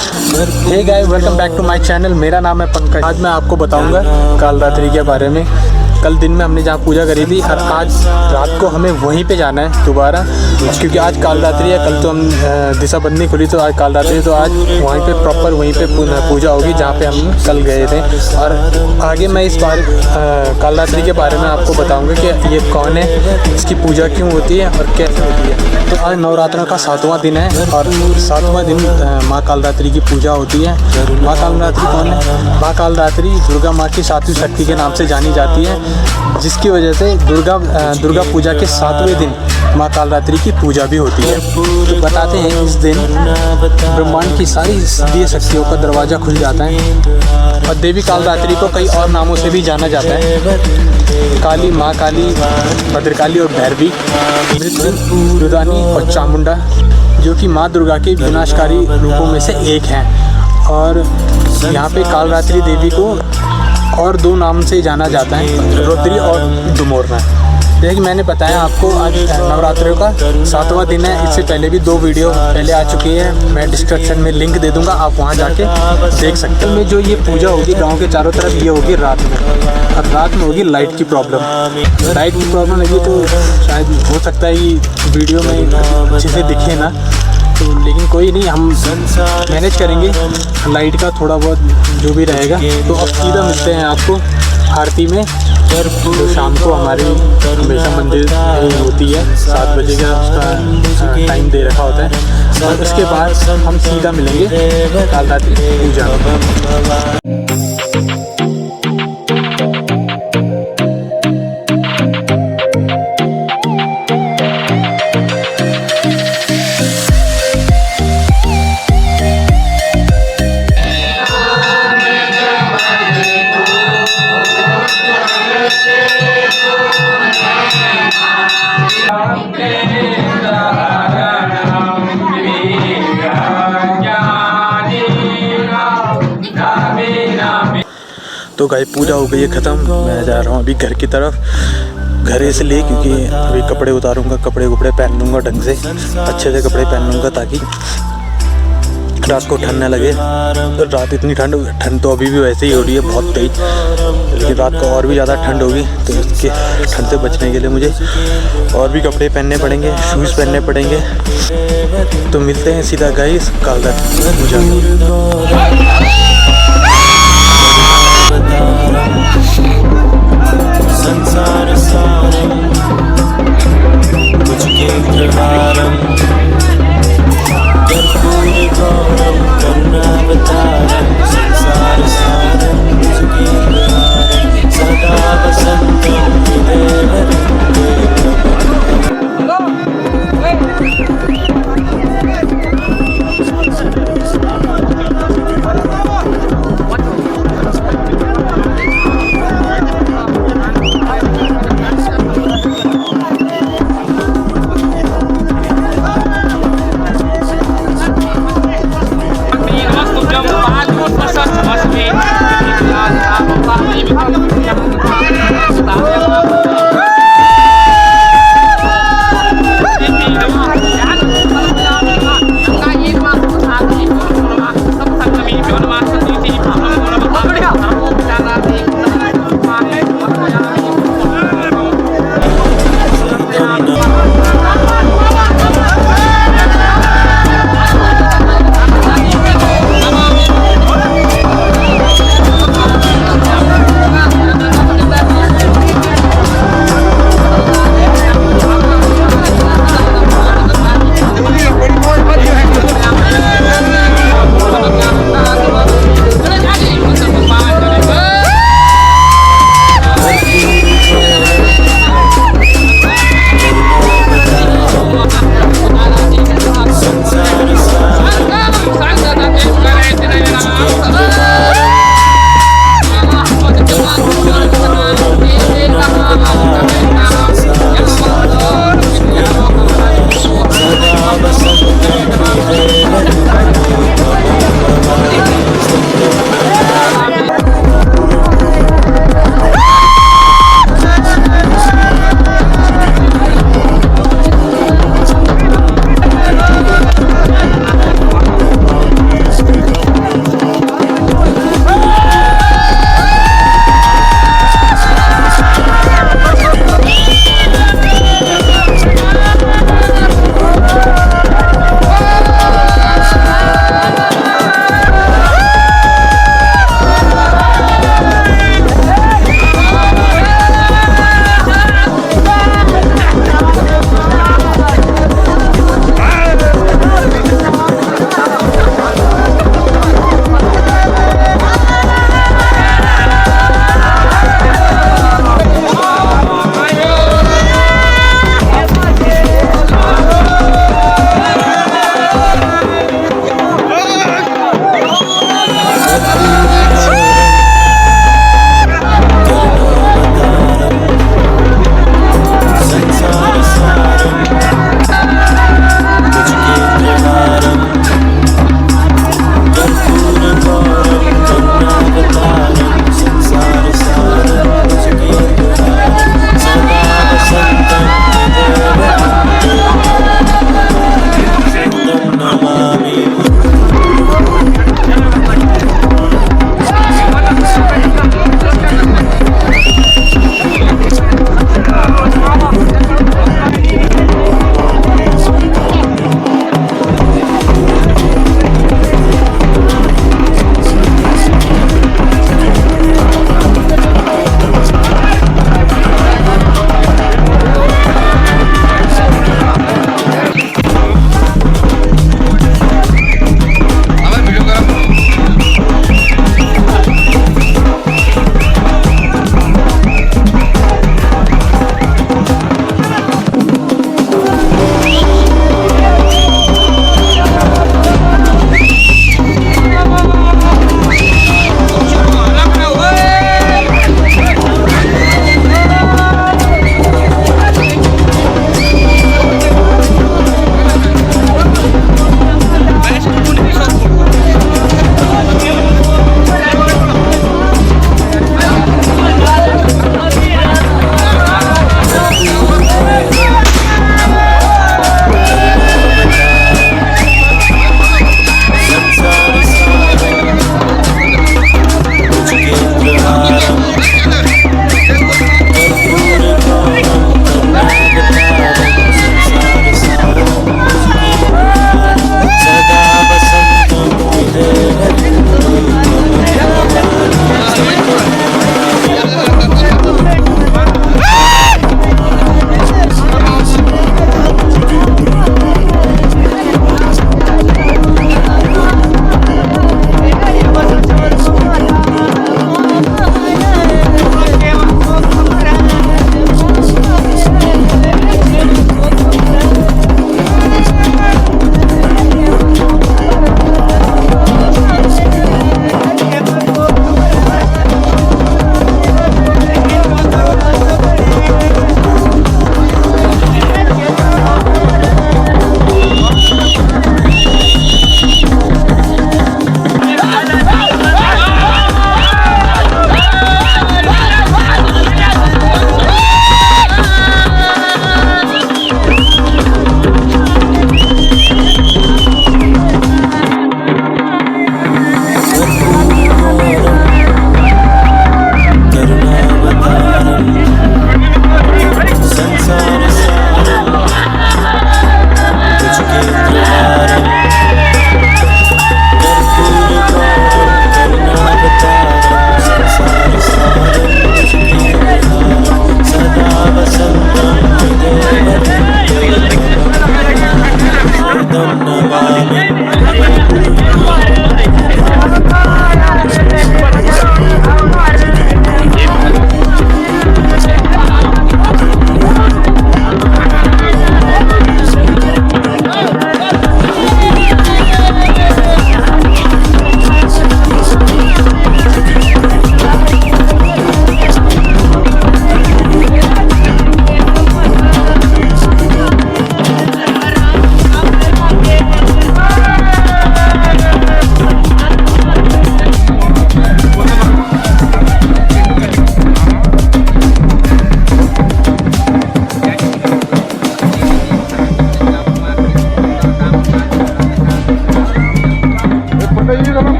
हे guys, welcome back to my channel. मेरा नाम है पंकज। आज मैं आपको बताऊंगा कालरात्रि के बारे में। कल दिन में हमने जहाँ पूजा करी थी और आज रात को हमें वहीं पे जाना है दोबारा, क्योंकि आज कालरात्रि है। कल तो हम दिशा बंदी खुली तो आज कालरात्रि, तो आज वहीं पे प्रॉपर वहीं पे पूजा होगी जहाँ पे हम कल गए थे। और आगे मैं इस बार कालरात्रि के बारे में आपको बताऊँगा कि ये कौन है, इसकी पूजा क्यों होती है और कैसे होती है। तो आज नवरात्रों का 7वां दिन है और 7वां दिन माँ कालरात्रि की पूजा होती है। माँ कालरात्रि कौन है? माँ कालरात्रि दुर्गा माँ की 7वीं शक्ति के नाम से जानी जाती है, जिसकी वजह से दुर्गा पूजा के 7वें दिन माँ कालरात्रि की पूजा भी होती है। तो बताते हैं इस दिन ब्रह्मांड की सारी दिव्य शक्तियों का दरवाज़ा खुल जाता है। और देवी कालरात्रि को कई और नामों से भी जाना जाता है, काली, माँ काली, भद्रकाली और भैरवी, रुद्रानी और चामुंडा, जो कि माँ दुर्गा के विनाशकारी रूपों में से एक हैं। और यहाँ पे कालरात्रि देवी को और 2 नाम से जाना जाता है, रुद्री और दुमोरना। जैसे कि मैंने बताया आपको, आज नवरात्रों का 7वां दिन है। इससे पहले भी 2 वीडियो पहले आ चुकी है, मैं डिस्क्रिप्शन में लिंक दे दूंगा, आप वहां जाके देख सकते हैं। में जो ये पूजा होगी गांव के चारों तरफ, ये होगी रात में। और रात में होगी लाइट की प्रॉब्लम। लाइट की प्रॉब्लम लगी तो शायद हो सकता है कि वीडियो में अच्छे से दिखे ना, तो लेकिन कोई नहीं, हम मैनेज करेंगे लाइट का थोड़ा बहुत जो भी रहेगा। तो अब सीधा मिलते हैं आपको आरती में, जो शाम को हमारी हमेशा मंदिर में होती है। 7 बजे का उसका टाइम दे रखा होता है। और उसके बाद हम सीधा मिलेंगे कालरात्रि पूजा में। तो गाइस, पूजा हो गई है ख़त्म। मैं जा रहा हूँ अभी घर की तरफ, घर इसलिए क्योंकि अभी कपड़े उतारूँगा, कपड़े पहन लूँगा ढंग से, अच्छे से कपड़े पहन लूँगा ताकि रात को ठंड न लगे। तो रात इतनी ठंड तो अभी भी वैसे ही हो रही है, बहुत तेज, लेकिन रात को और भी ज़्यादा ठंड होगी। तो इसके ठंड से बचने के लिए मुझे और भी कपड़े पहनने पड़ेंगे, शूज़ पहनने पड़ेंगे। तो मिलते हैं सीधा गाइस कालरात्रि पूजा। संसार सारम कुछ केंद्रहारम कर्पूर गौरम करुणावतारम। संसार सारम कुछ केंद्रहारम सदा वसंतम हृदय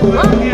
What?